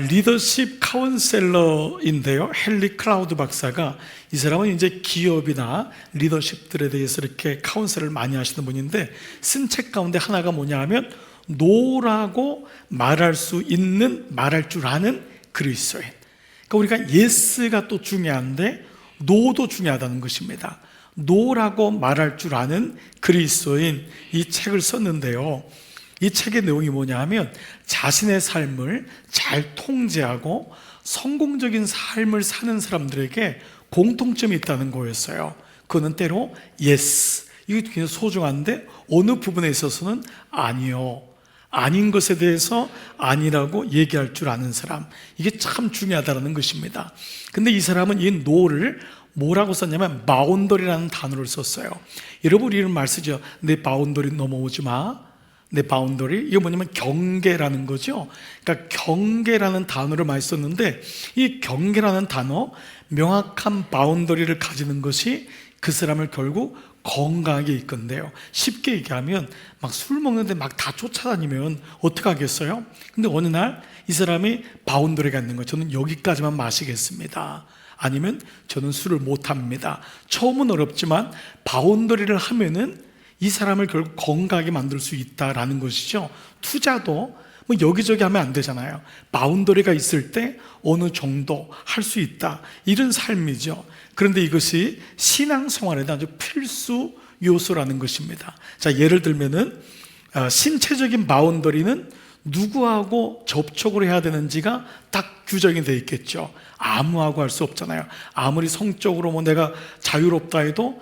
리더십 카운셀러인데요. 헨리 클라우드 박사가, 이 사람은 이제 기업이나 리더십들에 대해서 이렇게 카운셀을 많이 하시는 분인데, 쓴 책 가운데 하나가 뭐냐 하면 노라고 말할 수 있는, 말할 줄 아는 그리스도인. 그러니까 우리가 예스가 또 중요한데 노도 중요하다는 것입니다. 노라고 말할 줄 아는 그리스도인, 이 책을 썼는데요. 이 책의 내용이 뭐냐 하면 자신의 삶을 잘 통제하고 성공적인 삶을 사는 사람들에게 공통점이 있다는 거였어요. 그거는 때로 yes, 이게 굉장히 소중한데 어느 부분에 있어서는 아니요, 아닌 것에 대해서 아니라고 얘기할 줄 아는 사람, 이게 참 중요하다는 것입니다. 근데 이 사람은 이 no를 뭐라고 썼냐면 바운더리라는 단어를 썼어요. 여러분 이런 말 쓰죠. 내 바운더리 넘어오지 마. 내 바운더리, 이게 뭐냐면 경계라는 거죠. 그러니까 경계라는 단어를 많이 썼는데, 이 경계라는 단어, 명확한 바운더리를 가지는 것이 그 사람을 결국 건강하게 이끈대요. 쉽게 얘기하면 막 술 먹는데 막 다 쫓아다니면 어떻게 하겠어요? 근데 어느 날 이 사람이 바운더리가 있는 거예요. 저는 여기까지만 마시겠습니다. 아니면 저는 술을 못 합니다. 처음은 어렵지만 바운더리를 하면은 이 사람을 결국 건강하게 만들 수 있다라는 것이죠. 투자도 뭐 여기저기 하면 안 되잖아요. 바운더리가 있을 때 어느 정도 할 수 있다, 이런 삶이죠. 그런데 이것이 신앙생활에 아주 필수 요소라는 것입니다. 자, 예를 들면은 신체적인 바운더리는 누구하고 접촉을 해야 되는지가 딱 규정이 되어 있겠죠. 아무하고 할 수 없잖아요. 아무리 성적으로 뭐 내가 자유롭다 해도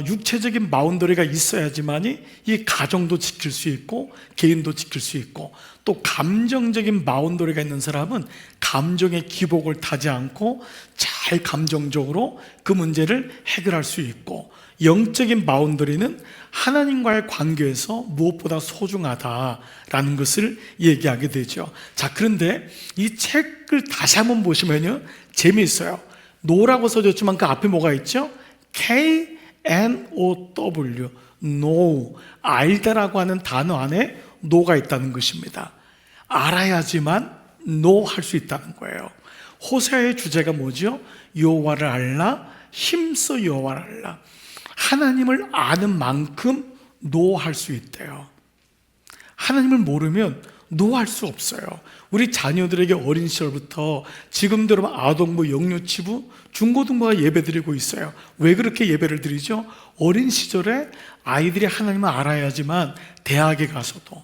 육체적인 바운더리가 있어야지만이 이 가정도 지킬 수 있고 개인도 지킬 수 있고, 또 감정적인 바운더리가 있는 사람은 감정의 기복을 타지 않고 잘 감정적으로 그 문제를 해결할 수 있고, 영적인 바운더리는 하나님과의 관계에서 무엇보다 소중하다라는 것을 얘기하게 되죠. 자, 그런데 이 책을 다시 한번 보시면요, 재미있어요. 노라고 써졌지만 그 앞에 뭐가 있죠? K-N-O-W, know, 알다라고 하는 단어 안에 no가 있다는 것입니다. 알아야지만 know 할 수 있다는 거예요. 호세아의 주제가 뭐죠? 여호와를 알라, 힘써 여호와를 알라. 하나님을 아는 만큼 노할 수 있대요. 하나님을 모르면 노할 수 없어요. 우리 자녀들에게 어린 시절부터 지금도 여러분 아동부, 영유치부, 중고등부가 예배드리고 있어요. 왜 그렇게 예배를 드리죠? 어린 시절에 아이들이 하나님을 알아야지만 대학에 가서도,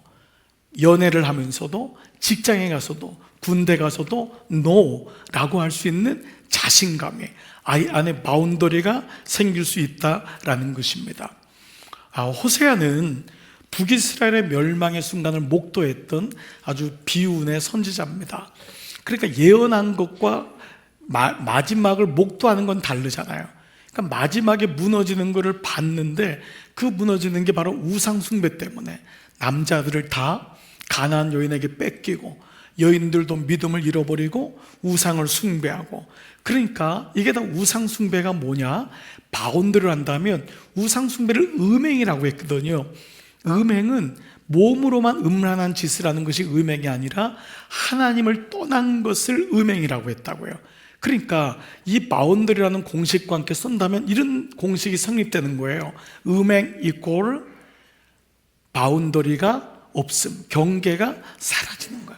연애를 하면서도, 직장에 가서도, 군대 가서도 노라고 할 수 있는 자신감이, 아이 안에 바운더리가 생길 수 있다라는 것입니다. 호세아는 북이스라엘의 멸망의 순간을 목도했던 아주 비운의 선지자입니다. 그러니까 예언한 것과 마지막을 목도하는 건 다르잖아요. 그러니까 마지막에 무너지는 것을 봤는데, 그 무너지는 게 바로 우상 숭배 때문에 남자들을 다 가나안 여인에게 뺏기고, 여인들도 믿음을 잃어버리고 우상을 숭배하고. 그러니까 이게 다 우상 숭배가 뭐냐? 바운드를 한다면 우상 숭배를 음행이라고 했거든요. 음행은 몸으로만 음란한 짓을 하는 것이 음행이 아니라 하나님을 떠난 것을 음행이라고 했다고요. 그러니까 이 바운더리라는 공식과 함께 쓴다면 이런 공식이 성립되는 거예요. 음행 이꼴 바운더리가 없음, 경계가 사라지는 거예요.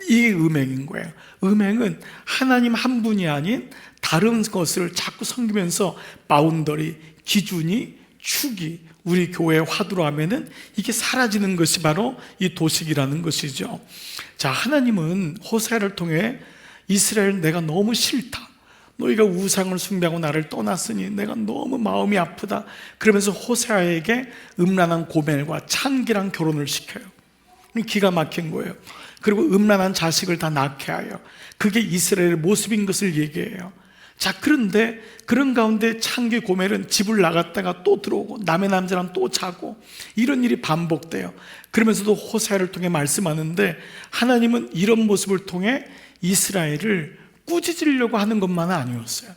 이게 음행인 거예요. 음행은 하나님 한 분이 아닌 다른 것을 자꾸 섬기면서 바운더리, 기준이, 축이 우리 교회의 화두로 하면은 이게 사라지는 것이 바로 이 도식이라는 것이죠. 자, 하나님은 호세아를 통해 이스라엘 내가 너무 싫다, 너희가 우상을 숭배하고 나를 떠났으니 내가 너무 마음이 아프다, 그러면서 호세아에게 음란한 고멜과 창기랑 결혼을 시켜요. 기가 막힌 거예요. 그리고 음란한 자식을 다 낳게 하여, 그게 이스라엘의 모습인 것을 얘기해요. 자, 그런데 그런 가운데 창기 고멜은 집을 나갔다가 또 들어오고 남의 남자랑 또 자고, 이런 일이 반복돼요. 그러면서도 호세아를 통해 말씀하는데, 하나님은 이런 모습을 통해 이스라엘을 꾸짖으려고 하는 것만은 아니었어요.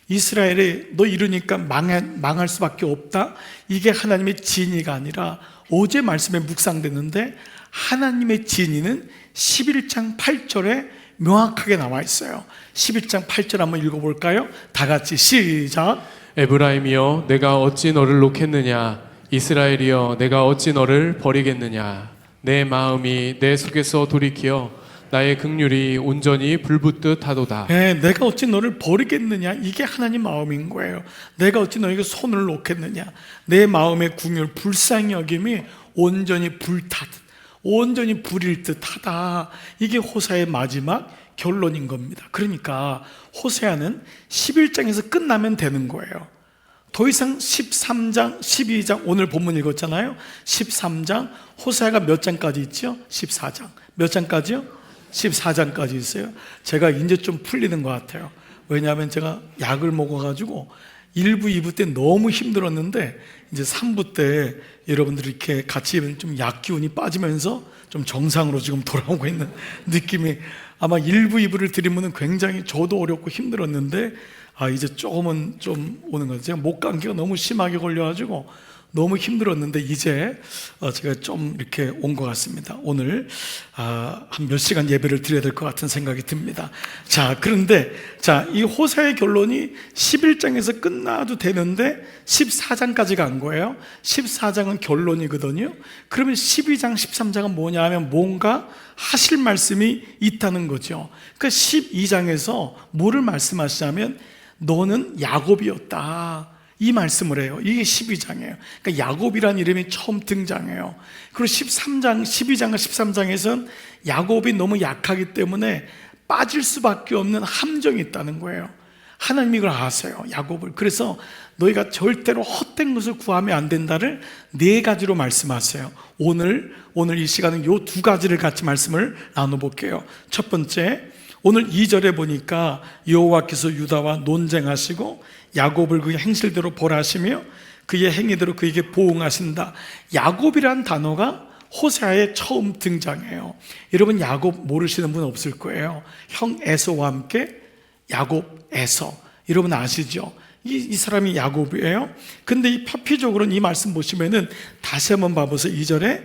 이스라엘이 너 이러니까 망할 수밖에 없다, 이게 하나님의 진의가 아니라, 어제 말씀에 묵상됐는데 하나님의 진의는 11장 8절에 명확하게 나와 있어요. 11장 8절 한번 읽어볼까요? 다 같이 시작. 에브라임이여 내가 어찌 너를 놓겠느냐, 이스라엘이여 내가 어찌 너를 버리겠느냐. 내 마음이 내 속에서 돌이켜 나의 긍휼이 온전히 불붙듯 하도다. 내가 어찌 너를 버리겠느냐, 이게 하나님 마음인 거예요. 내가 어찌 너에게 손을 놓겠느냐, 내 마음의 긍휼 불쌍히 여김이 온전히 불타듯, 온전히 불일 듯하다. 이게 호세아의 마지막 결론인 겁니다. 그러니까 호세아는 11장에서 끝나면 되는 거예요. 더 이상 13장, 12장, 오늘 본문 읽었잖아요. 13장, 호세아가 몇 장까지 있죠? 14장. 몇 장까지요? 14장까지 있어요. 제가 이제 좀 풀리는 것 같아요. 왜냐하면 제가 약을 먹어가지고 1부, 2부 때 너무 힘들었는데 이제 3부 때 여러분들이 이렇게 같이 좀 약 기운이 빠지면서 좀 정상으로 지금 돌아오고 있는 느낌이, 아마 1부, 2부를 드리면 굉장히 저도 어렵고 힘들었는데 이제 조금은 좀 오는 거예요. 제가 목 감기가 너무 심하게 걸려가지고 너무 힘들었는데 이제 제가 좀 이렇게 온 것 같습니다. 오늘 한 몇 시간 예배를 드려야 될 것 같은 생각이 듭니다. 자, 그런데 이 호세아의 결론이 11장에서 끝나도 되는데 14장까지 간 거예요. 14장은 결론이거든요. 그러면 12장, 13장은 뭐냐 하면 뭔가 하실 말씀이 있다는 거죠. 그러니까 12장에서 뭐를 말씀하시냐면 너는 야곱이었다, 이 말씀을 해요. 이게 12장이에요. 그러니까 야곱이라는 이름이 처음 등장해요. 그리고 13장, 12장과 13장에서는 야곱이 너무 약하기 때문에 빠질 수밖에 없는 함정이 있다는 거예요. 하나님이 이걸 아세요, 야곱을. 그래서 너희가 절대로 헛된 것을 구하면 안 된다를 4가지로 말씀하세요. 오늘 이 시간은 요 2가지를 같이 말씀을 나눠볼게요. 첫 번째, 오늘 2절에 보니까 여호와께서 유다와 논쟁하시고 야곱을 그의 행실대로 벌하시며 그의 행위대로 그에게 보응하신다. 야곱이란 단어가 호세아에 처음 등장해요. 여러분, 야곱 모르시는 분 없을 거예요. 형 에서와 함께 야곱, 에서, 여러분 아시죠? 이 사람이 야곱이에요. 근데 이 표피적으로는 이 말씀 보시면은 다시 한번 봐보세요. 2절에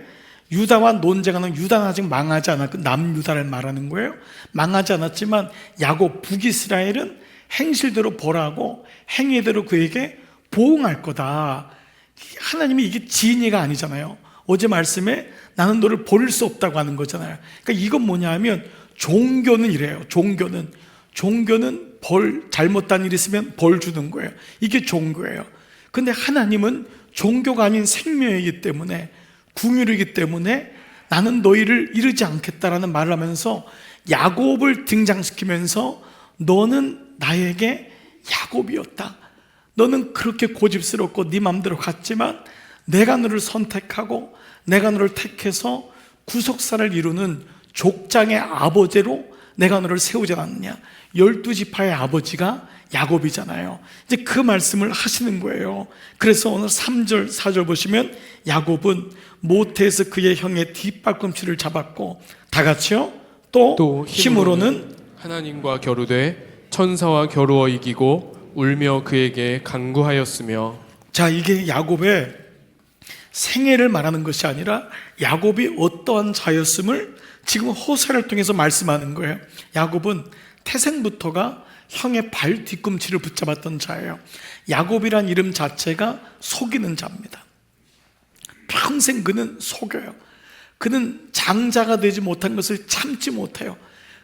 유다와 논쟁하는, 유다는 아직 망하지 않았고 남유다를 말하는 거예요. 망하지 않았지만 야곱, 북이스라엘은 행실대로 벌하고 행위대로 그에게 보응할 거다. 하나님이 이게 지인이가 아니잖아요. 어제 말씀에 나는 너를 버릴 수 없다고 하는 거잖아요. 그러니까 이건 뭐냐 하면 종교는 이래요. 종교는 잘못된 일이 있으면 벌 주는 거예요. 이게 종교예요. 근데 하나님은 종교가 아닌 생명이기 때문에, 궁율이기 때문에 나는 너희를 이르지 않겠다라는 말을 하면서 야곱을 등장시키면서 너는 나에게 야곱이었다. 너는 그렇게 고집스럽고 네 맘대로 갔지만 내가 너를 선택하고 내가 너를 택해서 구속사를 이루는 족장의 아버지로 내가 너를 세우지 않았느냐. 12지파의 아버지가 야곱이잖아요. 이제 그 말씀을 하시는 거예요. 그래서 오늘 3절, 4절 보시면 야곱은 모태에서 그의 형의 뒷발꿈치를 잡았고, 다 같이요. 또 힘으로는 하나님과 겨루되 천사와 겨루어 이기고 울며 그에게 간구하였으며. 자, 이게 야곱의 생애를 말하는 것이 아니라 야곱이 어떠한 자였음을 지금 호세아를 통해서 말씀하는 거예요. 야곱은 태생부터가 형의 발 뒤꿈치를 붙잡았던 자예요. 야곱이란 이름 자체가 속이는 자입니다. 평생 그는 속여요. 그는 장자가 되지 못한 것을 참지 못해요.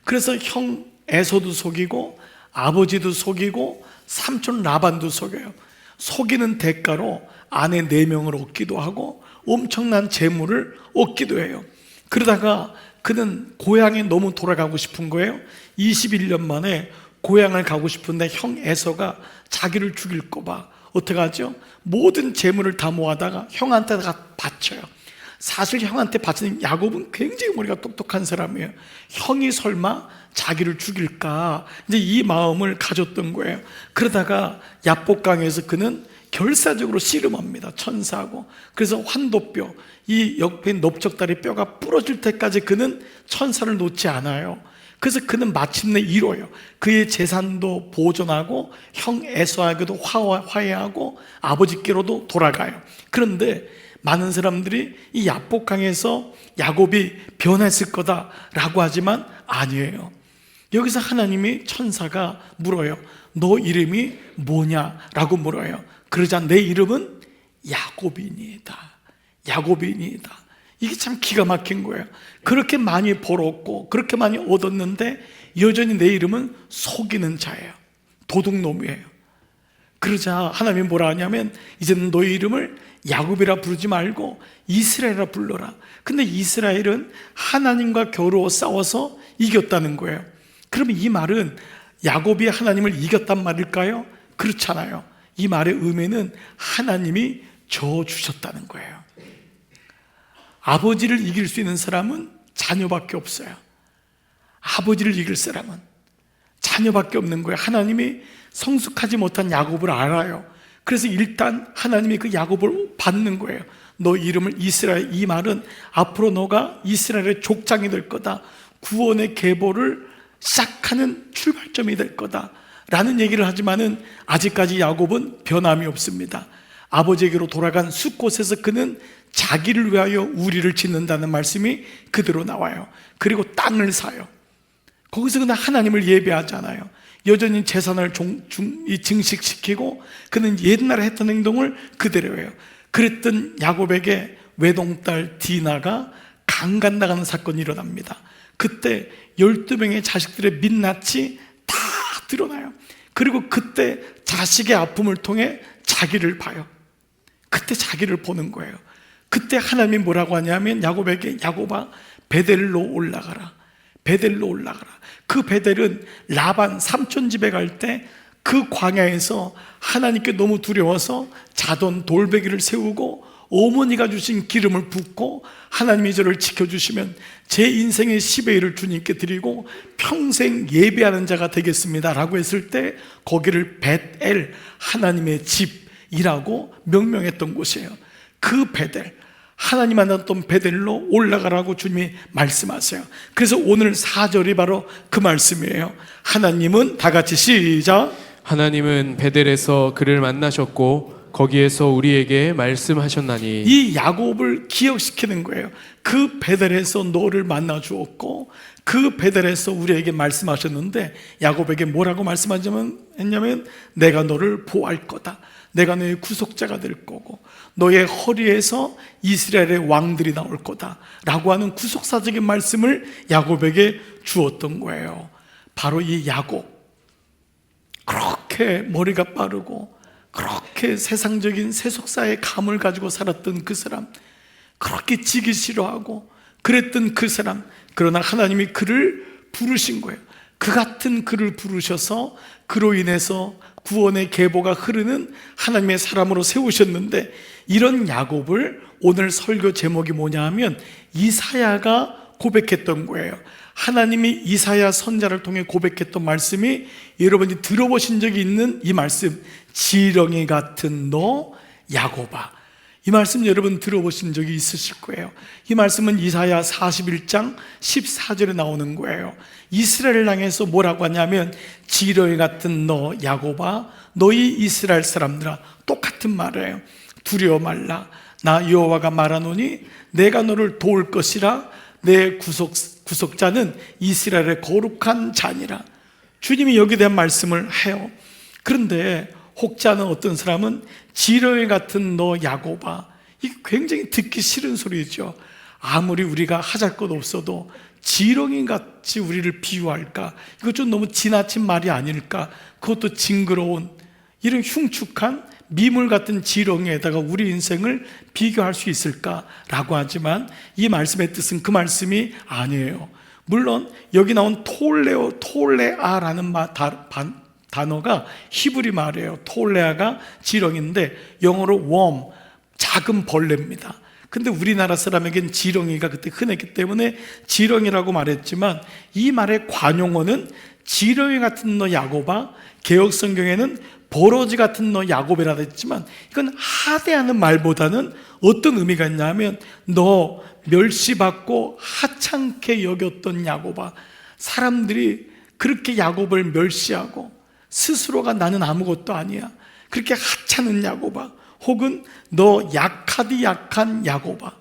그래서 형 에서도 속이고 아버지도 속이고 삼촌 라반도 속여요. 속이는 대가로 아내 4명을 얻기도 하고 엄청난 재물을 얻기도 해요. 그러다가 그는 고향에 너무 돌아가고 싶은 거예요. 21년 만에 고향을 가고 싶은데 형 에서가 자기를 죽일까 봐 어떻게 하죠? 모든 재물을 다 모아다가 형한테 다 바쳐요. 사실 형한테 바치는, 야곱은 굉장히 머리가 똑똑한 사람이에요. 형이 설마 자기를 죽일까, 이제 이 마음을 가졌던 거예요. 그러다가 야복강에서 그는 결사적으로 씨름합니다. 천사하고. 그래서 환도뼈, 이 옆에 넓적다리 뼈가 부러질 때까지 그는 천사를 놓지 않아요. 그래서 그는 마침내 이뤄요. 그의 재산도 보존하고 형 에서에게도 화해하고 아버지께로도 돌아가요. 그런데 많은 사람들이 이 야복강에서 야곱이 변했을 거다라고 하지만 아니에요. 여기서 하나님이 천사가 물어요. 너 이름이 뭐냐라고 물어요. 그러자 내 이름은 야곱이니이다. 야곱이니이다. 이게 참 기가 막힌 거예요. 그렇게 많이 벌었고 그렇게 많이 얻었는데 여전히 내 이름은 속이는 자예요. 도둑놈이에요. 그러자 하나님이 뭐라 하냐면 이제는 너의 이름을 야곱이라 부르지 말고 이스라엘이라 불러라. 근데 이스라엘은 하나님과 겨루어 싸워서 이겼다는 거예요. 그러면 이 말은 야곱이 하나님을 이겼단 말일까요? 그렇잖아요. 이 말의 의미는 하나님이 져주셨다는 거예요. 아버지를 이길 수 있는 사람은 자녀밖에 없어요. 아버지를 이길 사람은 자녀밖에 없는 거예요. 하나님이 성숙하지 못한 야곱을 알아요. 그래서 일단 하나님이 그 야곱을 받는 거예요. 너 이름을 이스라엘, 이 말은 앞으로 너가 이스라엘의 족장이 될 거다. 구원의 계보를 시작하는 출발점이 될 거다 라는 얘기를 하지만은 아직까지 야곱은 변함이 없습니다. 아버지에게로 돌아간 숫곳에서 그는 자기를 위하여 우리를 짓는다는 말씀이 그대로 나와요. 그리고 땅을 사요. 거기서 그는 하나님을 예배하잖아요. 여전히 재산을 증식시키고 그는 옛날에 했던 행동을 그대로 해요. 그랬던 야곱에게 외동딸 디나가 강간 나가는 사건이 일어납니다. 그때 12명의 자식들의 민낯이 다 드러나요. 그리고 그때 자식의 아픔을 통해 자기를 봐요. 그때 자기를 보는 거예요. 그때 하나님이 뭐라고 하냐면 야곱에게 야곱아 베델로 올라가라. 베델로 올라가라. 그 베델은 라반 삼촌 집에 갈 때 그 광야에서 하나님께 너무 두려워서 자던 돌베개를 세우고 어머니가 주신 기름을 붓고 하나님이 저를 지켜주시면 제 인생의 10의 1을 주님께 드리고 평생 예배하는 자가 되겠습니다 라고 했을 때 거기를 벳엘 하나님의 집이라고 명명했던 곳이에요. 그 베델, 하나님 만났던 베델로 올라가라고 주님이 말씀하세요. 그래서 오늘 4절이 바로 그 말씀이에요. 하나님은 다 같이 시작. 하나님은 베델에서 그를 만나셨고 거기에서 우리에게 말씀하셨나니. 이 야곱을 기억시키는 거예요. 그 베델에서 너를 만나 주었고 그 베델에서 우리에게 말씀하셨는데 야곱에게 뭐라고 말씀하셨냐면 내가 너를 보호할 거다. 내가 너의 구속자가 될 거고 너의 허리에서 이스라엘의 왕들이 나올 거다 라고 하는 구속사적인 말씀을 야곱에게 주었던 거예요. 바로 이 야곱, 그렇게 머리가 빠르고 그렇게 세상적인 세속사의 감을 가지고 살았던 그 사람, 그렇게 지기 싫어하고 그랬던 그 사람, 그러나 하나님이 그를 부르신 거예요. 그 같은 그를 부르셔서 그로 인해서 구원의 계보가 흐르는 하나님의 사람으로 세우셨는데, 이런 야곱을 오늘 설교 제목이 뭐냐 하면 이사야가 고백했던 거예요. 하나님이 이사야 선자를 통해 고백했던 말씀이 여러분이 들어보신 적이 있는 이 말씀, 지렁이 같은 너 야곱아. 이 말씀 여러분 들어보신 적이 있으실 거예요. 이 말씀은 이사야 41장 14절에 나오는 거예요. 이스라엘을 향해서 뭐라고 하냐면 지렁이 같은 너 야곱아, 너희 이스라엘 사람들아. 똑같은 말이에요. 두려워 말라. 나 여호와가 말하노니 내가 너를 도울 것이라. 내 구속자는 이스라엘의 거룩한 자니라. 주님이 여기에 대한 말씀을 해요. 그런데 혹지 않은 어떤 사람은 지렁이 같은 너 야곱아, 이게 굉장히 듣기 싫은 소리죠. 아무리 우리가 하잘 것 없어도 지렁이 같이 우리를 비유할까? 이거 좀 너무 지나친 말이 아닐까? 그것도 징그러운 이런 흉측한 미물 같은 지렁이에다가 우리 인생을 비교할 수 있을까라고 하지만 이 말씀의 뜻은 그 말씀이 아니에요. 물론 여기 나온 톨레아라는 단어가 히브리 말이에요. 톨레아가 지렁이인데 영어로 worm, 작은 벌레입니다. 근데 우리나라 사람에겐 지렁이가 그때 흔했기 때문에 지렁이라고 말했지만 이 말의 관용어는 지렁이 같은 너 야곱아, 개역 성경에는 버러지 같은 너 야곱이라 했지만 이건 하대하는 말보다는 어떤 의미가 있냐면 너 멸시받고 하찮게 여겼던 야곱아. 사람들이 그렇게 야곱을 멸시하고 스스로가 나는 아무것도 아니야, 그렇게 하찮은 야곱아, 혹은 너 약하디 약한 야고바,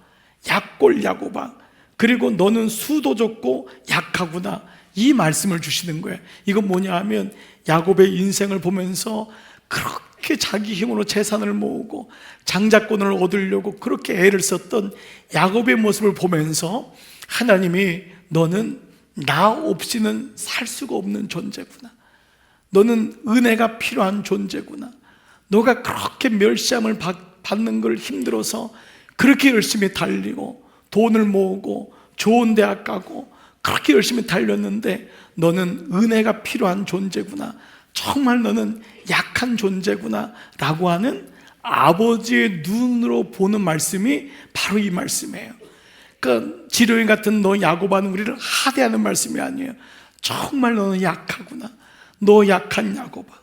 약골 야고바, 그리고 너는 수도 적고 약하구나, 이 말씀을 주시는 거예요. 이건 뭐냐 하면 야곱의 인생을 보면서 그렇게 자기 힘으로 재산을 모으고 장자권을 얻으려고 그렇게 애를 썼던 야곱의 모습을 보면서 하나님이 너는 나 없이는 살 수가 없는 존재구나, 너는 은혜가 필요한 존재구나, 너가 그렇게 멸시함을 받는 걸 힘들어서 그렇게 열심히 달리고 돈을 모으고 좋은 대학 가고 그렇게 열심히 달렸는데 너는 은혜가 필요한 존재구나, 정말 너는 약한 존재구나 라고 하는 아버지의 눈으로 보는 말씀이 바로 이 말씀이에요. 그러니까 지렁이 같은 너 야고바는 우리를 하대하는 말씀이 아니에요. 정말 너는 약하구나, 너 약한 야고바,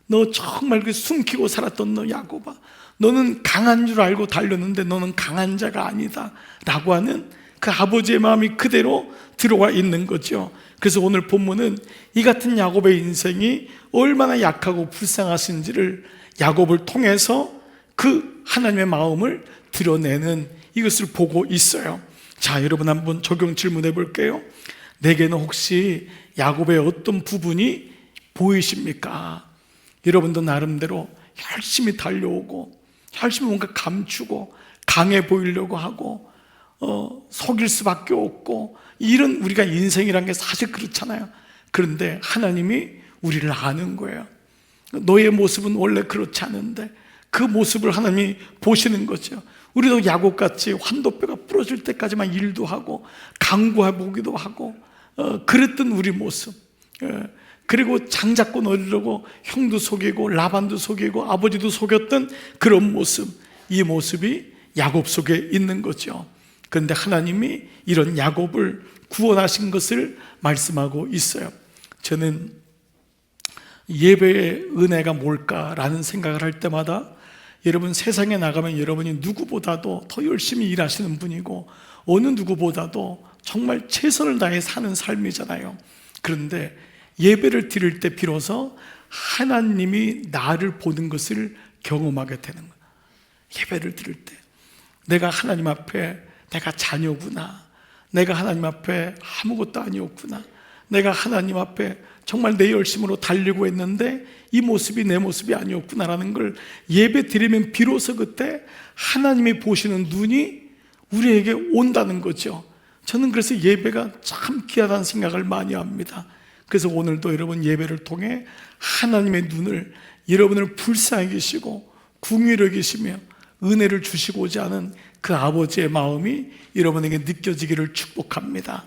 너 정말 그 숨기고 살았던 너 야고바, 너는 강한 줄 알고 달렸는데 너는 강한 자가 아니다 라고 하는 그 아버지의 마음이 그대로 들어와 있는 거죠. 그래서 오늘 본문은 이 같은 야곱의 인생이 얼마나 약하고 불쌍하신지를 야곱을 통해서 그 하나님의 마음을 드러내는 이것을 보고 있어요. 자, 여러분 한번 적용 질문해 볼게요. 내게는 혹시 야곱의 어떤 부분이 보이십니까? 여러분도 나름대로 열심히 달려오고 열심히 뭔가 감추고 강해 보이려고 하고 속일 수밖에 없고, 이런 우리가 인생이란 게 사실 그렇잖아요. 그런데 하나님이 우리를 아는 거예요. 너의 모습은 원래 그렇지 않은데 그 모습을 하나님이 보시는 거죠. 우리도 야곱같이 환도뼈가 부러질 때까지만 일도 하고 강구해 보기도 하고 그랬던 우리 모습, 그리고 장자권 얻으려고 형도 속이고 라반도 속이고 아버지도 속였던 그런 모습, 이 모습이 야곱 속에 있는 거죠. 그런데 하나님이 이런 야곱을 구원하신 것을 말씀하고 있어요. 저는 예배의 은혜가 뭘까라는 생각을 할 때마다 여러분 세상에 나가면 여러분이 누구보다도 더 열심히 일하시는 분이고 어느 누구보다도 정말 최선을 다해 사는 삶이잖아요. 그런데 예배를 드릴 때 비로소 하나님이 나를 보는 것을 경험하게 되는 거예요. 예배를 드릴 때 내가 하나님 앞에 내가 자녀구나, 내가 하나님 앞에 아무것도 아니었구나, 내가 하나님 앞에 정말 내 열심으로 달리고 했는데 이 모습이 내 모습이 아니었구나라는 걸 예배 드리면 비로소 그때 하나님이 보시는 눈이 우리에게 온다는 거죠. 저는 그래서 예배가 참 귀하다는 생각을 많이 합니다. 그래서 오늘도 여러분 예배를 통해 하나님의 눈을 여러분을 불쌍히 계시고 궁휼히 계시며 은혜를 주시고자 하는 그 아버지의 마음이 여러분에게 느껴지기를 축복합니다.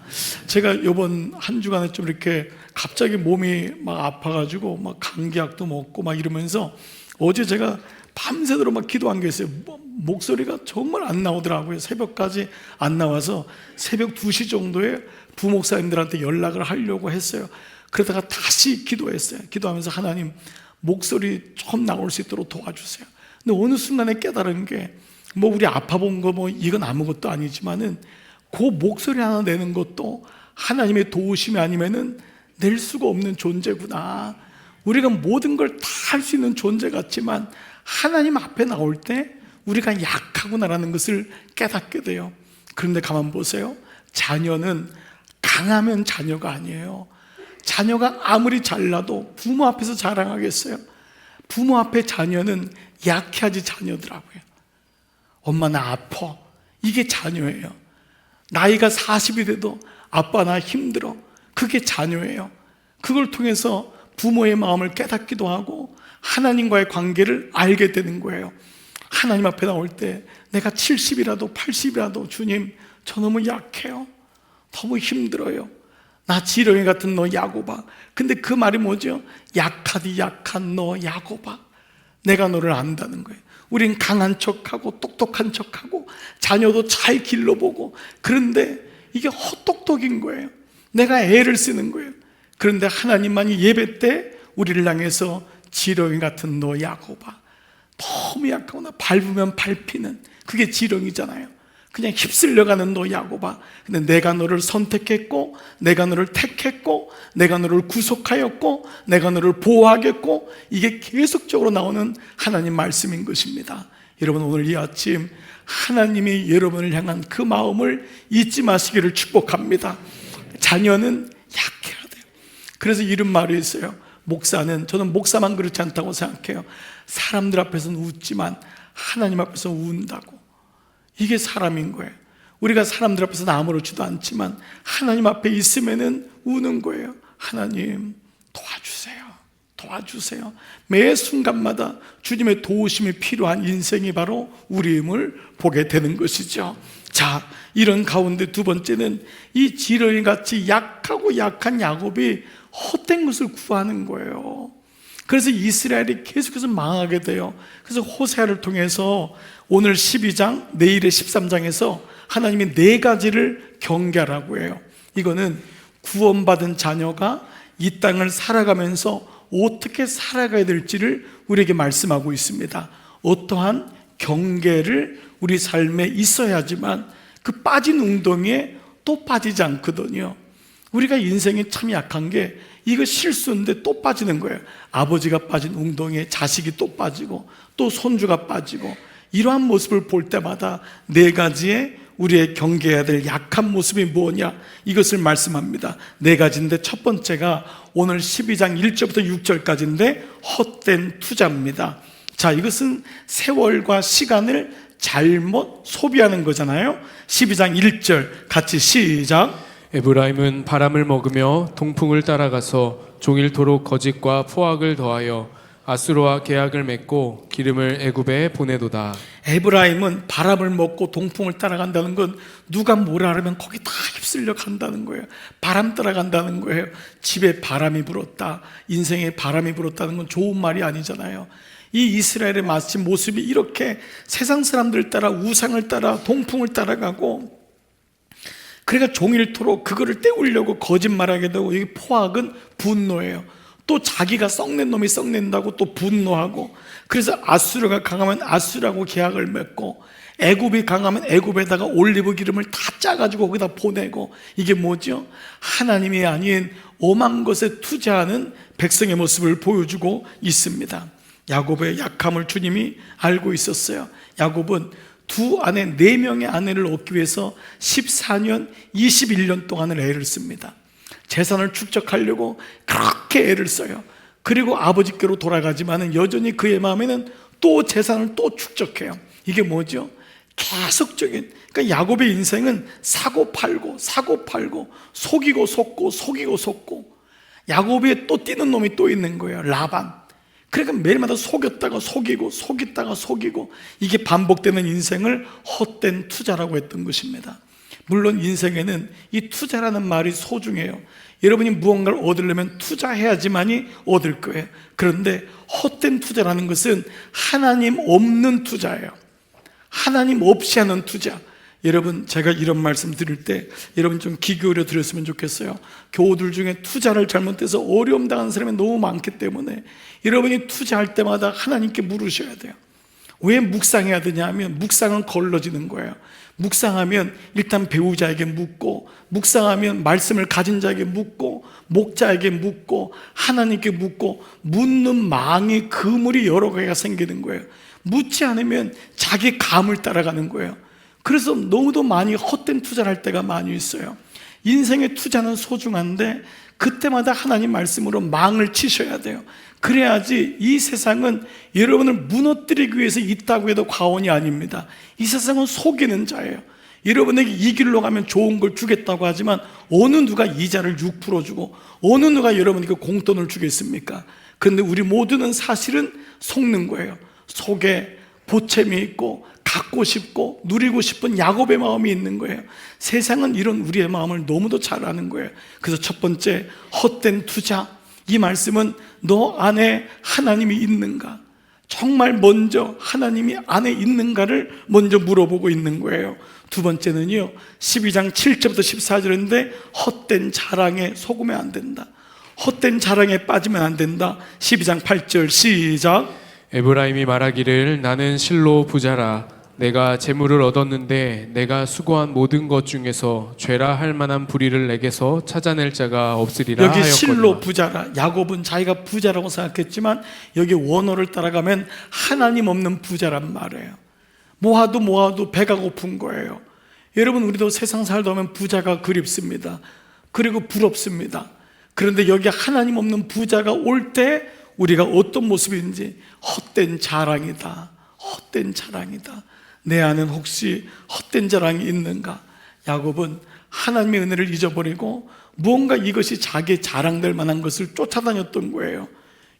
제가 이번 한 주간에 좀 이렇게 갑자기 몸이 막 아파가지고 막 감기약도 먹고 막 이러면서 어제 제가 밤새도록 막 기도한 게 있어요. 목소리가 정말 안 나오더라고요. 새벽까지 안 나와서 새벽 2시 정도에 부목사님들한테 연락을 하려고 했어요. 그러다가 다시 기도했어요. 기도하면서 하나님 목소리 좀 나올 수 있도록 도와주세요. 근데 어느 순간에 깨달은 게 뭐 우리 아파 본 거 뭐 이건 아무것도 아니지만은 그 목소리 하나 내는 것도 하나님의 도우심이 아니면은 낼 수가 없는 존재구나. 우리가 모든 걸 다 할 수 있는 존재 같지만 하나님 앞에 나올 때 우리가 약하구나라는 것을 깨닫게 돼요. 그런데 가만 보세요. 자녀는 강하면 자녀가 아니에요. 자녀가 아무리 잘나도 부모 앞에서 자랑하겠어요? 부모 앞에 자녀는 약해야지 자녀더라고요. 엄마 나 아파, 이게 자녀예요. 나이가 40이 돼도 아빠 나 힘들어, 그게 자녀예요. 그걸 통해서 부모의 마음을 깨닫기도 하고 하나님과의 관계를 알게 되는 거예요. 하나님 앞에 나올 때 내가 70이라도 80이라도 주님 저 너무 약해요, 너무 힘들어요, 나 지렁이 같은 너 야고바. 근데 그 말이 뭐죠? 약하디 약한 너 야고바, 내가 너를 안다는 거예요. 우린 강한 척하고 똑똑한 척하고 자녀도 잘 길러보고, 그런데 이게 헛똑똑인 거예요. 내가 애를 쓰는 거예요. 그런데 하나님만이 예배 때 우리를 향해서 지렁이 같은 너 야고바, 너무 약하구나, 밟으면 밟히는 그게 지렁이잖아요. 그냥 휩쓸려가는 너 야고바. 근데 내가 너를 선택했고, 내가 너를 택했고, 내가 너를 구속하였고, 내가 너를 보호하겠고, 이게 계속적으로 나오는 하나님 말씀인 것입니다. 여러분, 오늘 이 아침 하나님이 여러분을 향한 그 마음을 잊지 마시기를 축복합니다. 자녀는 약해야 돼요. 그래서 이런 말이 있어요. 목사는, 저는 목사만 그렇지 않다고 생각해요. 사람들 앞에서는 웃지만 하나님 앞에서 운다고. 이게 사람인 거예요. 우리가 사람들 앞에서는 아무렇지도 않지만 하나님 앞에 있으면은 우는 거예요. 하나님 도와주세요. 도와주세요. 매 순간마다 주님의 도우심이 필요한 인생이 바로 우리임을 보게 되는 것이죠. 자, 이런 가운데 두 번째는 이 지렁이같이 약하고 약한 야곱이 헛된 것을 구하는 거예요. 그래서 이스라엘이 계속해서 망하게 돼요. 그래서 호세아를 통해서 오늘 12장, 내일의 13장에서 하나님이 4가지를 경계하라고 해요. 이거는 구원받은 자녀가 이 땅을 살아가면서 어떻게 살아가야 될지를 우리에게 말씀하고 있습니다. 어떠한 경계를 우리 삶에 있어야지만 그 빠진 웅덩이에 또 빠지지 않거든요. 우리가 인생이 참 약한 게 이거 실수인데 또 빠지는 거예요. 아버지가 빠진 웅덩이에 자식이 또 빠지고 또 손주가 빠지고, 이러한 모습을 볼 때마다 4가지의 우리의 경계해야 될 약한 모습이 뭐냐, 이것을 말씀합니다. 4가지인데 첫 번째가 오늘 12장 1절부터 6절까지인데 헛된 투자입니다. 자, 이것은 세월과 시간을 잘못 소비하는 거잖아요. 12장 1절 같이 시작. 에브라임은 바람을 먹으며 동풍을 따라가서 종일토록 거짓과 포악을 더하여 아수르와 계약을 맺고 기름을 애굽에 보내도다. 에브라임은 바람을 먹고 동풍을 따라간다는 건 누가 뭐라 하면 거기 다 휩쓸려 간다는 거예요. 바람 따라간다는 거예요. 집에 바람이 불었다, 인생에 바람이 불었다는 건 좋은 말이 아니잖아요. 이 이스라엘의 마치 모습이 이렇게 세상 사람들 따라 우상을 따라 동풍을 따라가고, 그러니까 종일토록 그거를 때우려고 거짓말하게 되고, 이 포악은 분노예요. 또 자기가 썩낸 놈이 썩낸다고 또 분노하고, 그래서 아수르가 강하면 아수르하고 계약을 맺고, 애굽이 강하면 애굽에다가 올리브 기름을 다 짜가지고 거기다 보내고, 이게 뭐죠? 하나님이 아닌 엄한 것에 투자하는 백성의 모습을 보여주고 있습니다. 야곱의 약함을 주님이 알고 있었어요. 야곱은 4명의 아내를 얻기 위해서 14년 21년 동안을 애를 씁니다. 재산을 축적하려고 그렇게 애를 써요. 그리고 아버지께로 돌아가지만 여전히 그의 마음에는 또 재산을 또 축적해요. 이게 뭐죠? 계속적인, 그러니까 야곱의 인생은 사고 팔고 사고 팔고, 속이고 속고 속이고 속고. 야곱에 또 뛰는 놈이 또 있는 거예요, 라반. 그러니까 매일마다 속였다가 속이고 속였다가 속이고, 이게 반복되는 인생을 헛된 투자라고 했던 것입니다. 물론 인생에는 이 투자라는 말이 소중해요. 여러분이 무언가를 얻으려면 투자해야지만이 얻을 거예요. 그런데 헛된 투자라는 것은 하나님 없는 투자예요. 하나님 없이 하는 투자. 여러분, 제가 이런 말씀 드릴 때 여러분 좀 귀 기울여 들었으면 좋겠어요. 교우들 중에 투자를 잘못해서 어려움 당하는 사람이 너무 많기 때문에 여러분이 투자할 때마다 하나님께 물으셔야 돼요. 왜 묵상해야 되냐 하면, 묵상은 걸러지는 거예요. 묵상하면 일단 배우자에게 묻고, 묵상하면 말씀을 가진 자에게 묻고, 목자에게 묻고, 하나님께 묻고, 묻는 망의 그물이 여러 개가 생기는 거예요. 묻지 않으면 자기 감을 따라가는 거예요. 그래서 너무도 많이 헛된 투자를 할 때가 많이 있어요. 인생의 투자는 소중한데 그때마다 하나님 말씀으로 망을 치셔야 돼요. 그래야지 이 세상은 여러분을 무너뜨리기 위해서 있다고 해도 과언이 아닙니다. 이 세상은 속이는 자예요. 여러분에게 이 길로 가면 좋은 걸 주겠다고 하지만 어느 누가 이자를 6% 주고 어느 누가 여러분에게 공돈을 주겠습니까? 그런데 우리 모두는 사실은 속는 거예요. 속에 보채미 있고 갖고 싶고 누리고 싶은 야곱의 마음이 있는 거예요. 세상은 이런 우리의 마음을 너무도 잘 아는 거예요. 그래서 첫 번째, 헛된 투자. 이 말씀은 너 안에 하나님이 있는가? 정말 먼저 하나님이 안에 있는가를 먼저 물어보고 있는 거예요. 두 번째는요, 12장 7절부터 14절인데 헛된 자랑에 속으면 안 된다. 헛된 자랑에 빠지면 안 된다. 12장 8절 시작. 에브라임이 말하기를 나는 실로 부자라. 내가 재물을 얻었는데 내가 수고한 모든 것 중에서 죄라 할 만한 불의를 내게서 찾아낼 자가 없으리라 여기 하였거든요. 실로 부자라. 야곱은 자기가 부자라고 생각했지만 여기 원어를 따라가면 하나님 없는 부자란 말이에요. 모아도 배가 고픈 거예요. 여러분, 우리도 세상 살다 보면 부자가 그립습니다. 그리고 부럽습니다. 그런데 여기 하나님 없는 부자가 올 때 우리가 어떤 모습인지, 헛된 자랑이다. 헛된 자랑이다. 내 안은 혹시 헛된 자랑이 있는가? 야곱은 하나님의 은혜를 잊어버리고 무언가 이것이 자기 자랑될 만한 것을 쫓아다녔던 거예요.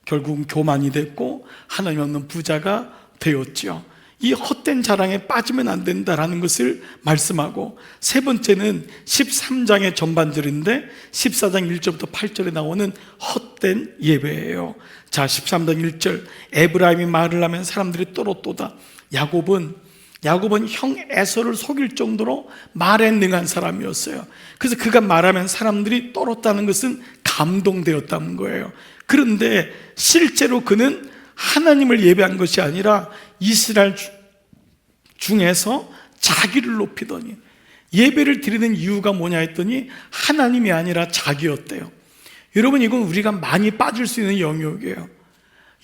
결국은 교만이 됐고 하나님 없는 부자가 되었죠. 이 헛된 자랑에 빠지면 안 된다라는 것을 말씀하고, 세 번째는 13장의 전반절인데 14장 1절부터 8절에 나오는 헛된 예배예요. 자, 13장 1절, 에브라임이 말을 하면 사람들이 또로또다. 야곱은 형 에서를 속일 정도로 말에 능한 사람이었어요. 그래서 그가 말하면 사람들이 떨었다는 것은 감동되었다는 거예요. 그런데 실제로 그는 하나님을 예배한 것이 아니라 이스라엘 중에서 자기를 높이더니, 예배를 드리는 이유가 뭐냐 했더니 하나님이 아니라 자기였대요. 여러분, 이건 우리가 많이 빠질 수 있는 영역이에요.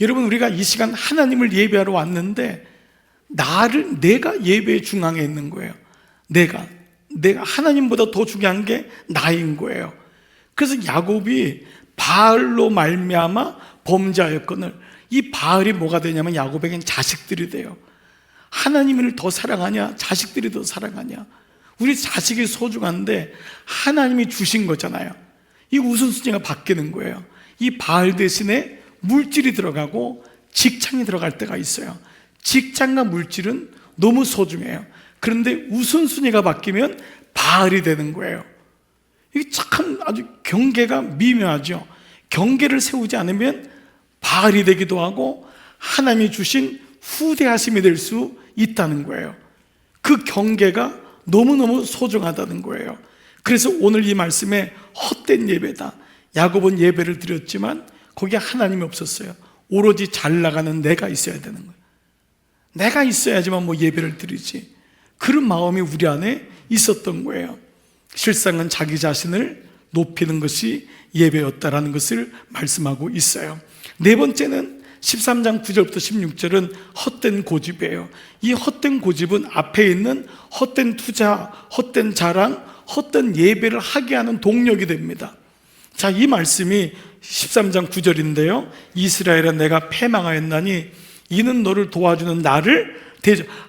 여러분, 우리가 이 시간 하나님을 예배하러 왔는데 내가 예배의 중앙에 있는 거예요. 내가 하나님보다 더 중요한 게 나인 거예요. 그래서 야곱이 바알로 말미암아 범죄하였거늘, 이 바알이 뭐가 되냐면 야곱에겐 자식들이 돼요. 하나님을 더 사랑하냐, 자식들이 더 사랑하냐? 우리 자식이 소중한데 하나님이 주신 거잖아요. 이 우선순위가 바뀌는 거예요. 이 바알 대신에 물질이 들어가고 직장이 들어갈 때가 있어요. 직장과 물질은 너무 소중해요. 그런데 우선순위가 바뀌면 바알이 되는 거예요. 이게 참 아주 경계가 미묘하죠. 경계를 세우지 않으면 바알이 되기도 하고 하나님이 주신 후대하심이 될 수 있다는 거예요. 그 경계가 너무너무 소중하다는 거예요. 그래서 오늘 이 말씀에 헛된 예배다. 야곱은 예배를 드렸지만 거기에 하나님이 없었어요. 오로지 잘 나가는 내가 있어야 되는 거예요. 내가 있어야지만 뭐 예배를 드리지. 그런 마음이 우리 안에 있었던 거예요. 실상은 자기 자신을 높이는 것이 예배였다라는 것을 말씀하고 있어요. 네 번째는 13장 9절부터 16절은 헛된 고집이에요. 이 헛된 고집은 앞에 있는 헛된 투자, 헛된 자랑, 헛된 예배를 하게 하는 동력이 됩니다. 자, 이 말씀이 13장 9절인데요. 이스라엘아, 내가 패망하였나니 이는 너를 도와주는 나를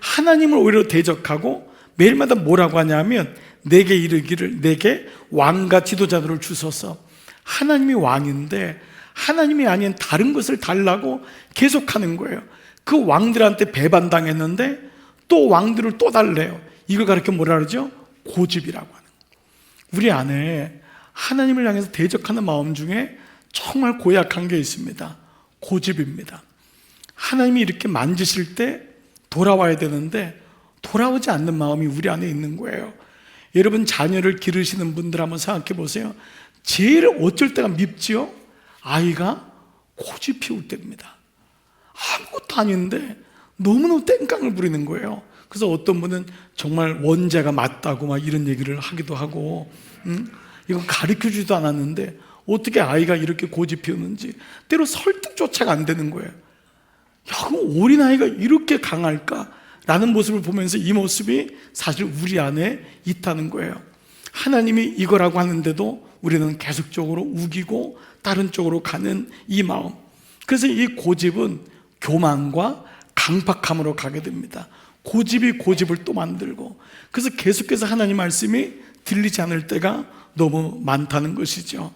하나님을 오히려 대적하고 매일마다 뭐라고 하냐면 내게 이르기를 내게 왕과 지도자들을 주소서. 하나님이 왕인데 하나님이 아닌 다른 것을 달라고 계속하는 거예요. 그 왕들한테 배반당했는데 또 왕들을 또 달래요. 이걸 가르쳐 뭐라 그러죠? 고집이라고 하는 거예요. 우리 안에 하나님을 향해서 대적하는 마음 중에 정말 고약한 게 있습니다. 고집입니다. 하나님이 이렇게 만지실 때 돌아와야 되는데 돌아오지 않는 마음이 우리 안에 있는 거예요. 여러분, 자녀를 기르시는 분들 한번 생각해 보세요. 제일 어쩔 때가 밉지요? 아이가 고집 피울 때입니다. 아무것도 아닌데 너무너무 땡깡을 부리는 거예요. 그래서 어떤 분은 정말 원죄가 맞다고 막 이런 얘기를 하기도 하고, 이건 가르쳐주지도 않았는데 어떻게 아이가 이렇게 고집 피우는지 때로 설득조차가 안 되는 거예요. 야, 그럼 어린아이가 이렇게 강할까? 라는 모습을 보면서 이 모습이 사실 우리 안에 있다는 거예요. 하나님이 이거라고 하는데도 우리는 계속적으로 우기고 다른 쪽으로 가는 이 마음. 그래서 이 고집은 교만과 강팍함으로 가게 됩니다. 고집이 고집을 또 만들고, 그래서 계속해서 하나님 말씀이 들리지 않을 때가 너무 많다는 것이죠.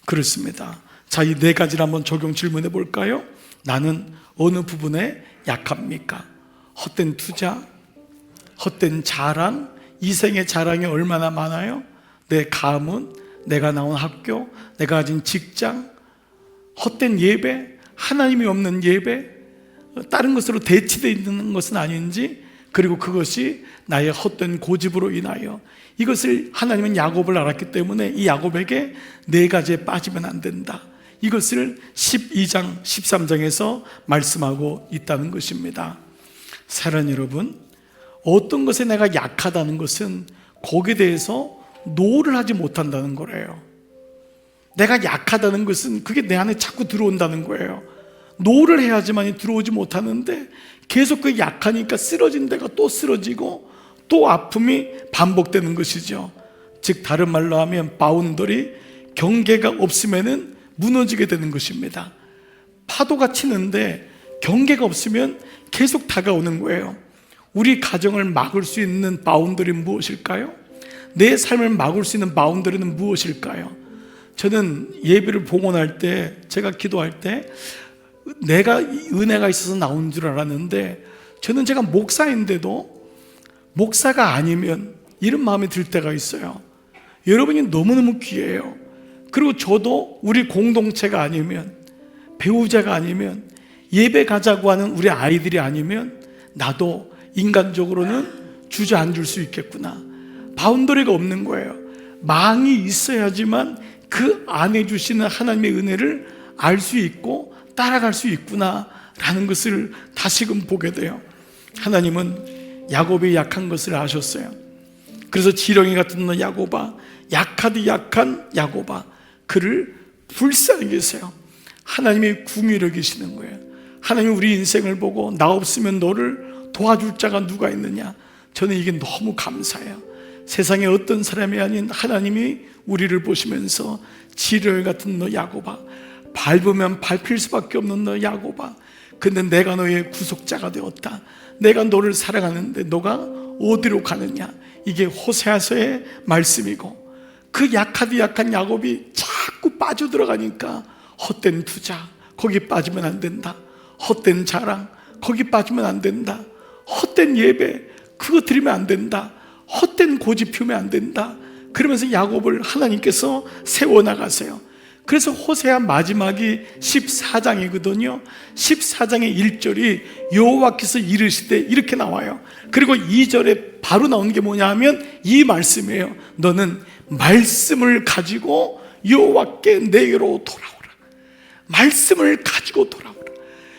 그렇습니다. 자, 이 네 가지를 한번 적용 질문해 볼까요? 나는 어느 부분에 약합니까? 헛된 투자, 헛된 자랑, 이생의 자랑이 얼마나 많아요? 내 가문, 내가 나온 학교, 내가 가진 직장, 헛된 예배, 하나님이 없는 예배, 다른 것으로 대치되어 있는 것은 아닌지, 그리고 그것이 나의 헛된 고집으로 인하여, 이것을 하나님은 야곱을 알았기 때문에 이 야곱에게 네 가지에 빠지면 안 된다. 이것을 12장, 13장에서 말씀하고 있다는 것입니다. 사랑하는 여러분, 어떤 것에 내가 약하다는 것은 거기에 대해서 노를 하지 못한다는 거래요. 내가 약하다는 것은 그게 내 안에 자꾸 들어온다는 거예요. 노를 해야지만이 들어오지 못하는데 계속 그 약하니까 쓰러진 데가 또 쓰러지고 또 아픔이 반복되는 것이죠. 즉 다른 말로 하면 바운더리, 경계가 없으면은 무너지게 되는 것입니다. 파도가 치는데 경계가 없으면 계속 다가오는 거예요. 우리 가정을 막을 수 있는 바운더리는 무엇일까요? 내 삶을 막을 수 있는 바운더리는 무엇일까요? 저는 예배를 봉헌할 때, 제가 기도할 때 내가 은혜가 있어서 나온 줄 알았는데, 저는 제가 목사인데도 목사가 아니면 이런 마음이 들 때가 있어요. 여러분이 너무너무 귀해요. 그리고 저도 우리 공동체가 아니면, 배우자가 아니면, 예배 가자고 하는 우리 아이들이 아니면 나도 인간적으로는 주저앉을 수 있겠구나. 바운더리가 없는 거예요. 망이 있어야지만 그 안에 주시는 하나님의 은혜를 알 수 있고 따라갈 수 있구나 라는 것을 다시금 보게 돼요. 하나님은 야곱이 약한 것을 아셨어요. 그래서 지렁이 같은 너 야곱아, 약하디 약한 야곱아, 그를 불쌍히 계세요. 하나님이 궁히 여기시는 거예요. 하나님 우리 인생을 보고 나 없으면 너를 도와줄 자가 누가 있느냐. 저는 이게 너무 감사해요. 세상에 어떤 사람이 아닌 하나님이 우리를 보시면서 지렁이 같은 너 야곱아, 밟으면 밟힐 수밖에 없는 너 야곱아, 근데 내가 너의 구속자가 되었다. 내가 너를 사랑하는데 너가 어디로 가느냐. 이게 호세아서의 말씀이고, 그 약하디 약한 야곱이 자꾸 빠져들어가니까 헛된 투자, 거기 빠지면 안 된다. 헛된 자랑, 거기 빠지면 안 된다. 헛된 예배, 그거 드리면 안 된다. 헛된 고집 피우면 안 된다. 그러면서 야곱을 하나님께서 세워나가세요. 그래서 호세아 마지막이 14장이거든요 14장의 1절이 여호와께서 이르시되 이렇게 나와요. 그리고 2절에 바로 나오는 게 뭐냐 하면 이 말씀이에요. 너는 말씀을 가지고 여호와께 내게로 돌아오라. 말씀을 가지고 돌아오라.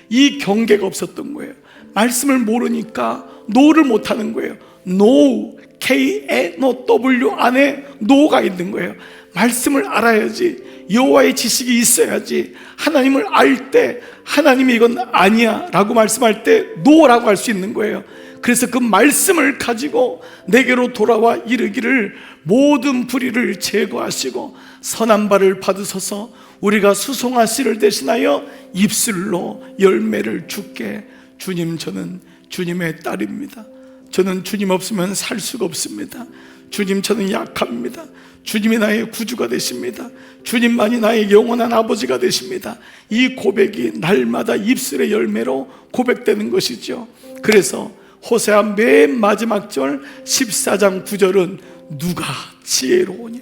이 경계가 없었던 거예요. 말씀을 모르니까 노를 못하는 거예요. No, K-N-O-W 안에 노가 있는 거예요. 말씀을 알아야지. 여호와의 지식이 있어야지. 하나님을 알 때 하나님이 이건 아니야 라고 말씀할 때 노라고 할 수 있는 거예요. 그래서 그 말씀을 가지고 내게로 돌아와 이르기를 모든 불의를 제거하시고 선한 발을 받으소서. 우리가 수송아 씨를 대신하여 입술로 열매를 주게. 주님, 저는 주님의 딸입니다. 저는 주님 없으면 살 수가 없습니다. 주님, 저는 약합니다. 주님이 나의 구주가 되십니다. 주님만이 나의 영원한 아버지가 되십니다. 이 고백이 날마다 입술의 열매로 고백되는 것이죠. 그래서 호세아 맨 마지막 절 14장 9절은 누가 지혜로우냐,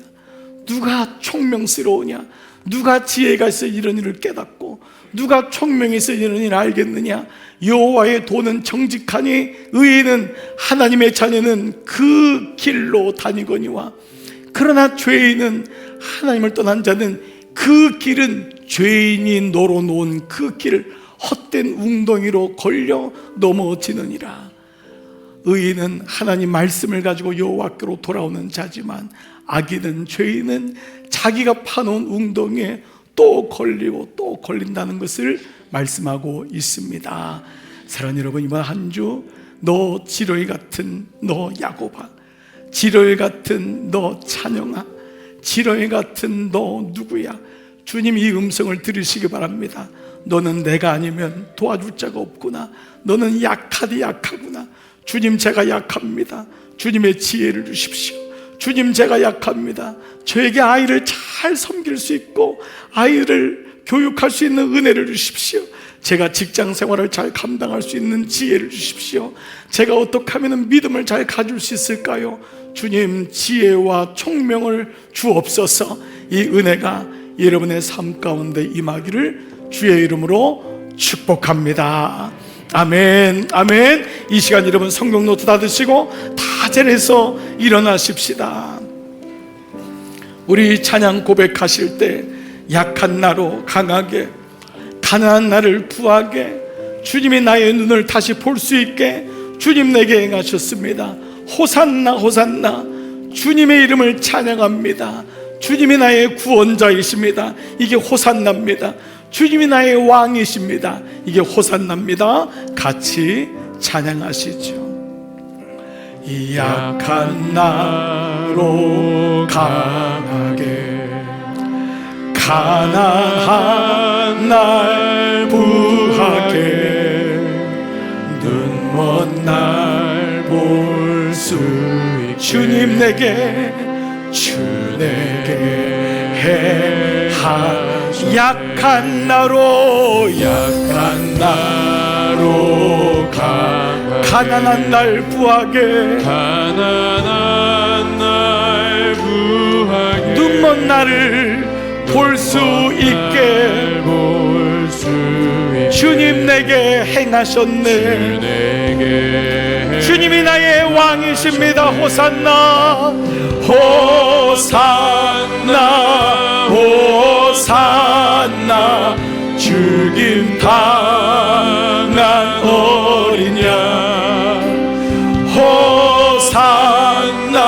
누가 총명스러우냐, 누가 지혜가 있어 이런 일을 깨닫고 누가 총명이 있어 이런 일을 알겠느냐. 여호와의 도는 정직하니 의인은 하나님의 자녀는 그 길로 다니거니와 그러나 죄인은 하나님을 떠난 자는 그 길은 죄인이 널어놓은 그 길을 헛된 웅덩이로 걸려 넘어지느니라. 의인은 하나님 말씀을 가지고 여호와께로 돌아오는 자지만 악인은, 죄인은 자기가 파놓은 웅덩이에 또 걸리고 또 걸린다는 것을 말씀하고 있습니다. 사랑하는 여러분, 이번 한 주 너 지렁이 같은 너 야곱아, 지렁이 같은 너 찬영아, 지렁이 같은 너 누구야, 주님 이 음성을 들으시기 바랍니다. 너는 내가 아니면 도와줄 자가 없구나. 너는 약하디 약하구나. 주님, 제가 약합니다. 주님의 지혜를 주십시오. 주님, 제가 약합니다. 저에게 아이를 잘 섬길 수 있고 아이를 교육할 수 있는 은혜를 주십시오. 제가 직장 생활을 잘 감당할 수 있는 지혜를 주십시오. 제가 어떻게 하면 믿음을 잘 가질 수 있을까요? 주님, 지혜와 총명을 주옵소서. 이 은혜가 여러분의 삶 가운데 임하기를 주의 이름으로 축복합니다. 아멘, 아멘. 이 시간 여러분 성경 노트 다 드시고 다 잘해서 일어나십시다. 우리 찬양 고백하실 때 약한 나로 강하게, 가난한 나를 부하게, 주님이 나의 눈을 다시 볼 수 있게 주님 내게 행하셨습니다. 호산나 호산나. 주님의 이름을 찬양합니다. 주님이 나의 구원자이십니다. 이게 호산나입니다. 주님이 나의 왕이십니다. 이게 호산나입니다. 같이 찬양하시죠. 이 약한 나로 강하게, 가난한 날 부하게, 눈먼 날 볼 수 있게, 주님 내게 약한 나로 강하게, 가난한 날 부하게, 눈먼 나를 볼 수 있게, 주님 내게 행하셨네. 주님이 나의 왕이십니다. 호산나, 호산나, 호산나. 죽임 당한 어린 양, 호산나,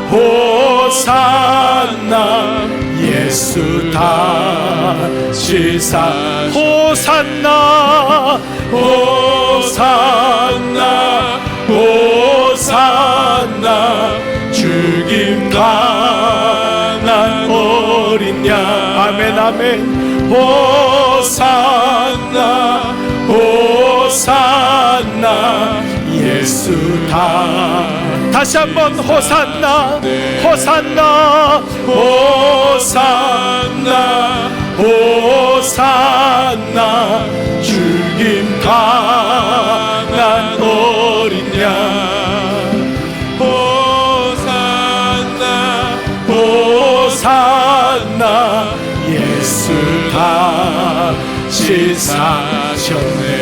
호산나. 예수 다시 호산나, 호산나, 호산나. 죽임 당한 어린 양. 아멘 아멘. 호산나, 호산나. 예수 다시 한번 호산나, 호산나, 호산나, 호산나. 죽임 당한 어린 양. 호산나, 호산나. 예수 다시 사셨네.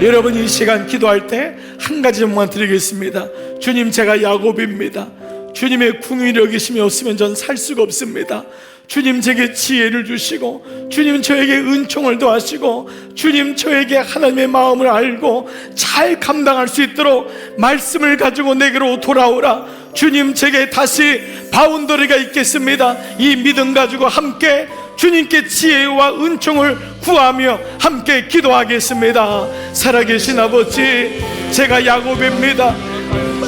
여러분, 이 시간 기도할 때 한 가지 점만 드리겠습니다. 주님, 제가 야곱입니다. 주님의 궁휼히 여기심이 없으면 전 살 수가 없습니다. 주님, 제게 지혜를 주시고, 주님 저에게 은총을 더하시고, 주님 저에게 하나님의 마음을 알고 잘 감당할 수 있도록 말씀을 가지고 내게로 돌아오라. 주님, 제게 다시 바운더리가 있겠습니다. 이 믿음 가지고 함께 주님께 지혜와 은총을 구하며 함께 기도하겠습니다. 살아계신 아버지, 제가 야곱입니다.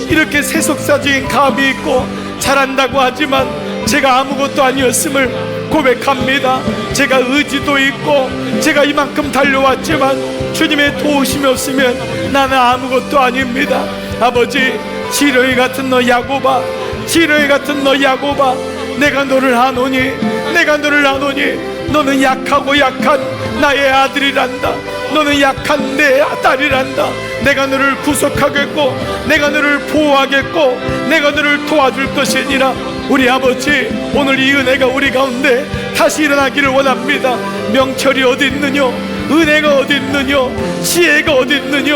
이렇게 세속사적인 감이 있고 잘한다고 하지만 제가 아무것도 아니었음을 고백합니다. 제가 의지도 있고 제가 이만큼 달려왔지만 주님의 도우심이 없으면 나는 아무것도 아닙니다. 아버지, 지렁이 같은 너 야곱아, 지렁이 같은 너 야곱아, 내가 너를 아노니, 내가 너를 아노니. 너는 약하고 약한 나의 아들이란다. 너는 약한 내 딸이란다. 내가 너를 구속하겠고, 내가 너를 보호하겠고, 내가 너를 도와줄 것이니라. 우리 아버지, 오늘 이 은혜가 우리 가운데 다시 일어나기를 원합니다. 명철이 어디 있느냐, 은혜가 어디 있느냐, 지혜가 어디 있느냐.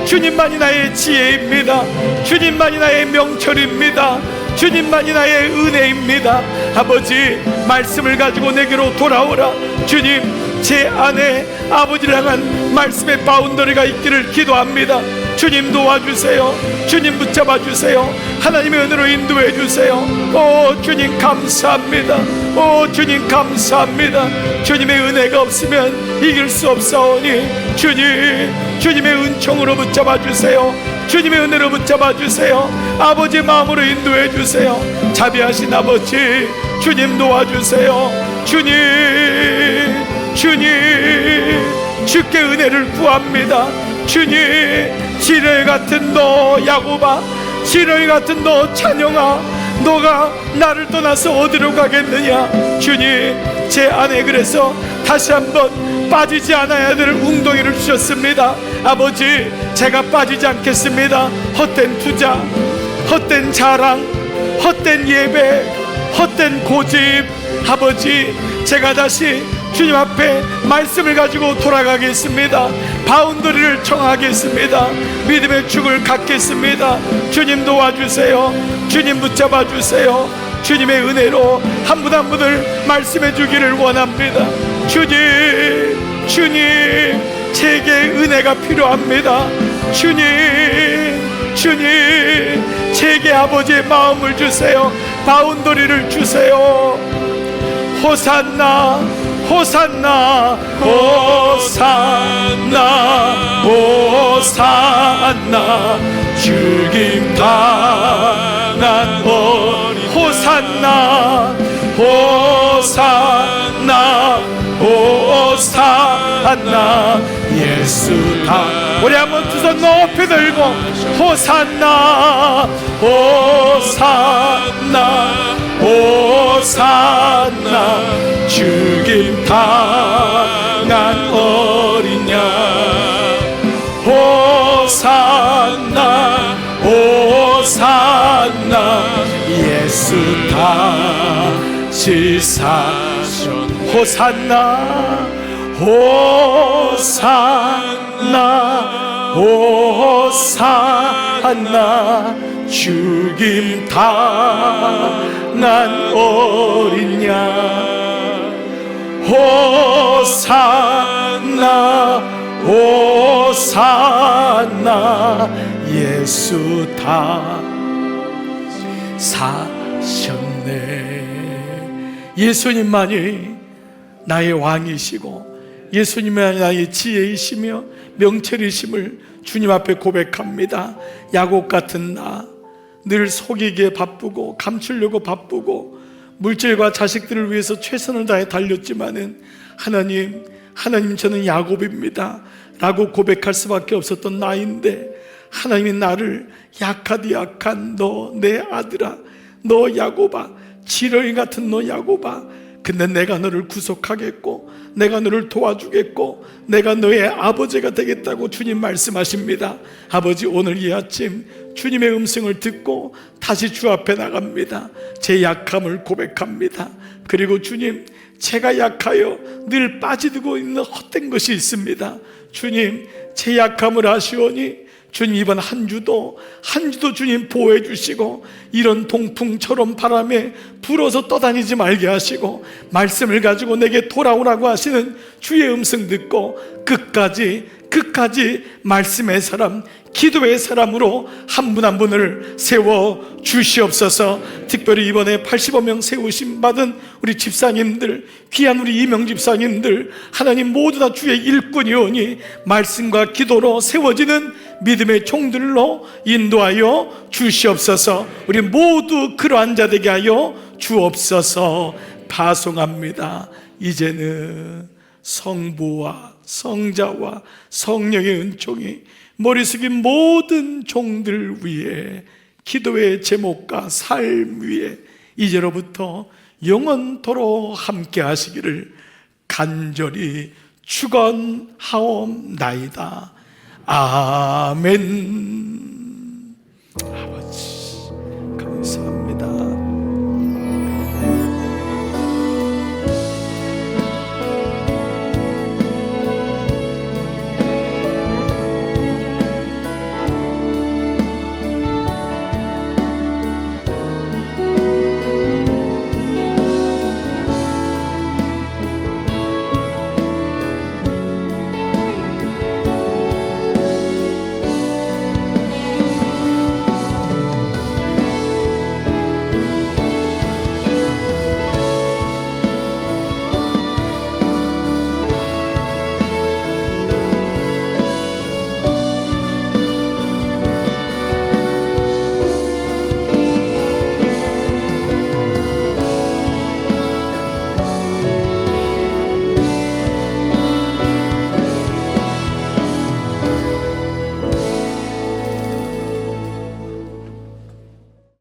주님만이 나의 지혜입니다. 주님만이 나의 명철입니다. 주님만이 나의 은혜입니다. 아버지, 말씀을 가지고 내게로 돌아오라. 주님, 제 안에 아버지를 향한 말씀의 바운더리가 있기를 기도합니다. 주님 도와주세요. 주님 붙잡아 주세요. 하나님의 은혜로 인도해 주세요. 오 주님 감사합니다. 오 주님 감사합니다. 주님의 은혜가 없으면 이길 수 없사오니 주님의 은총으로 붙잡아 주세요. 주님의 은혜로 붙잡아 주세요. 아버지 마음으로 인도해 주세요. 자비하신 아버지, 주님 도와주세요. 주님, 주께 은혜를 구합니다. 주님, 지렁이 같은 너 야곱아, 지렁이 같은 너 찬영아, 너가 나를 떠나서 어디로 가겠느냐. 주님, 제 안에 그래서 다시 한번 빠지지 않아야 될 웅덩이를 주셨습니다. 아버지, 제가 빠지지 않겠습니다. 헛된 투자, 헛된 자랑, 헛된 예배, 헛된 고집. 아버지, 제가 다시 주님 앞에 말씀을 가지고 돌아가겠습니다. 바운더리를 청하겠습니다. 믿음의 축을 갖겠습니다. 주님 도와주세요. 주님 붙잡아 주세요. 주님의 은혜로 한 분 한 분을 말씀해 주기를 원합니다. 주님, 제게 은혜가 필요합니다. 주님, 제게 아버지의 마음을 주세요. 바운더리를 주세요. 호산나 호산나 호산나 호산나 죽임 당한 호산나 호산나 호산나 예수 다 우리 한번 두 손 높이 들고 호산나 호산나 호산나 죽임 당한 어린 양 호산나 호산나 예수 다시 사신 호산나 호산나 호산나 죽임 당한 어린 양 호산나 호산나 예수 다 사셨네. 예수님만이 나의 왕이시고 예수님만이 나의 지혜이시며 명철이심을 주님 앞에 고백합니다. 야곱 같은 나 늘 속이기에 바쁘고 감추려고 바쁘고 물질과 자식들을 위해서 최선을 다해 달렸지만은 하나님 저는 야곱입니다 라고 고백할 수밖에 없었던 나인데 하나님이 나를 약하디 약한 너 내 아들아, 너 야곱아, 지렁이 같은 너 야곱아, 근데 내가 너를 구속하겠고 내가 너를 도와주겠고 내가 너의 아버지가 되겠다고 주님 말씀하십니다. 아버지, 오늘 이 아침 주님의 음성을 듣고 다시 주 앞에 나갑니다. 제 약함을 고백합니다. 그리고 주님, 제가 약하여 늘 빠지고 있는 헛된 것이 있습니다. 주님, 제 약함을 아시오니 주님 이번 한 주도 주님 보호해 주시고 이런 동풍처럼 바람에 불어서 떠다니지 말게 하시고 말씀을 가지고 내게 돌아오라고 하시는 주의 음성 듣고 끝까지 말씀의 사람, 기도의 사람으로 한 분 한 분을 세워 주시옵소서. 특별히 이번에 85명 세우심 받은 우리 집사님들, 귀한 우리 이명 집사님들, 하나님 모두 다 주의 일꾼이오니 말씀과 기도로 세워지는 믿음의 종들로 인도하여 주시옵소서. 우리 모두 그러한 자 되게 하여 주옵소서. 파송합니다. 이제는 성부와 성자와 성령의 은총이 머리 숙인 모든 종들 위에, 기도의 제목과 삶 위에 이제로부터 영원토록 함께 하시기를 간절히 축원하옵나이다. 아멘. 아버지 감사합니다.